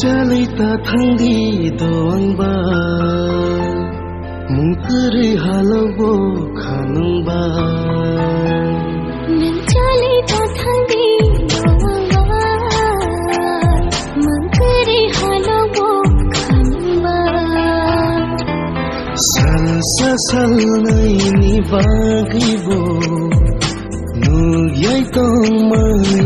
Jalita thangdi doangba mungkuri halabo khanungba Jalita thangdi doangba mungkuri halabo khanungba Salsa salnai ni bagibo nu yai tong mai